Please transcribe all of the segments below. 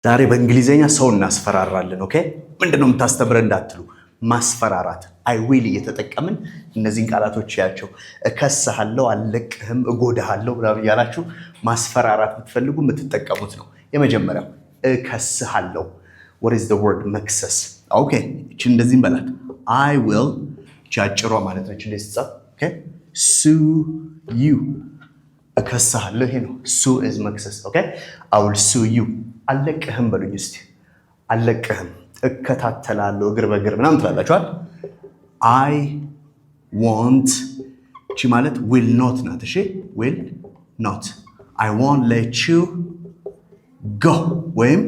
ዛሬ በእንግሊዘኛ ሰው እናስፈራራለን። ኦኬ ምንድነው የምታስተምረን እንዳትሉ ማስፈራራት አይ ዊል እየተጠቀምን እነዚህን ቃላቶች ያቸው እከስሃለሁ፣ አልለቅህም፣ እጎዳሃለሁ ብላችሁ ያላችሁ ማስፈራራት ብትፈልጉ የምትጠቀሙት ነው። የመጀመሪያው እከስሃለሁ። what is the word መክሰስ? ኦኬ እቺ እንደዚህ እንበላት I will ቻጭሯ ማለት ነው። እንደዚህ ጻፍ ኦኬ sue you እከስሃለሁ። ይሄ ነው sue is መክሰስ። ኦኬ I will sue you። አልለቅህም በሉኝ እስቲ። አልለቅህም እከታተላለሁ እግር በእግር ምናምን ትላላችኋል። I won't እቺ ማለት will not ናት። እሺ will not I won't let you go ወይም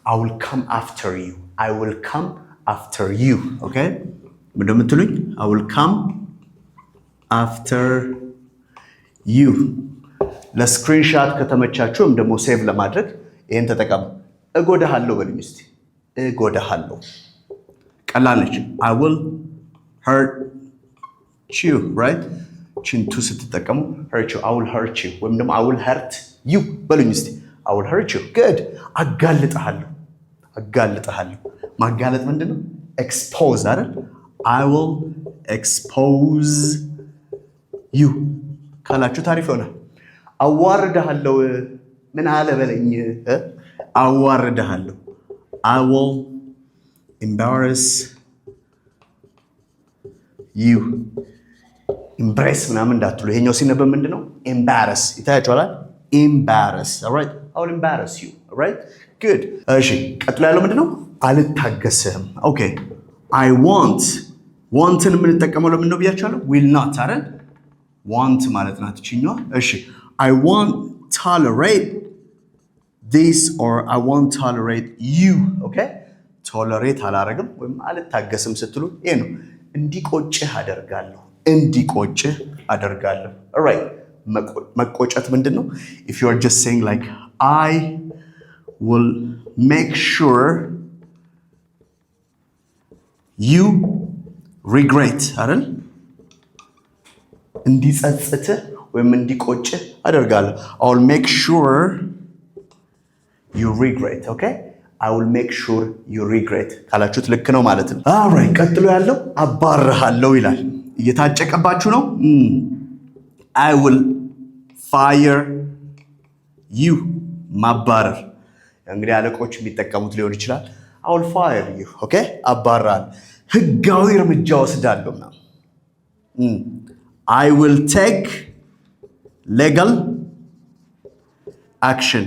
I will come after you. I will come after you. Okay? ምንድነው የምትሉኝ? I will come after you. ለስክሪንሾት ከተመቻችሁም ደግሞ ሴቭ ለማድረግ ይሄን ተጠቀሙ። እጎዳሃለሁ በሉኝ እስቲ። እጎዳሃለሁ ቀላል ነች። I will hurt you, right? ቺንቱ ስትጠቀሙ hurt you. I will hurt you ወይም ደግሞ I will hurt you በሉኝ እስቲ። I will hurt you. Good. አጋልጥሃለሁ አጋልጥሃለሁ። ማጋለጥ ምንድነው? expose አይደል? I will expose you ካላችሁ ታሪፍ ሆነ። አዋርድሃለሁ ምን አለ በለኝ። አዋርድሃለሁ I will embarrass you. embrace ምናምን እንዳትሉ። ይሄኛው ሲነበብ ምንድነው? embarrass ይታያችኋል። embarrass. All right? I will embarrass you. All right? Good. እሺ ቀጥሎ ያለው ምንድነው? አልታገስህም። ኦኬ I wantን የምንጠቀመው ለምን ነው ብያችኋለሁ? will not አይደል? want ማለት ናት እቺኛዋ። እሺ I won't tolerate this or I won't tolerate you. Okay? tolerate አላረግም ወይም አልታገስም ስትሉ ይሄ ነው። እንዲቆጭህ አደርጋለሁ። እንዲቆጭህ አደርጋለሁ። all right? መቆጨት ምንድነው? if you are just saying like I will make sure you regret አይደል? እንዲጸጽትህ ወይም እንዲቆጭህ አደርጋለሁ። I will make sure you regret. Okay? I will make sure you regret ካላችሁት ልክ ነው ማለት ነው። alright ቀጥሎ ያለው አባርሃለሁ ይላል። እየታጨቀባችሁ ነው። I will fire you ማባረር እንግዲህ አለቆች የሚጠቀሙት ሊሆን ይችላል። I will fire you. Okay? አባራል ህጋዊ እርምጃ ወስዳለሁ ነው። I will take legal action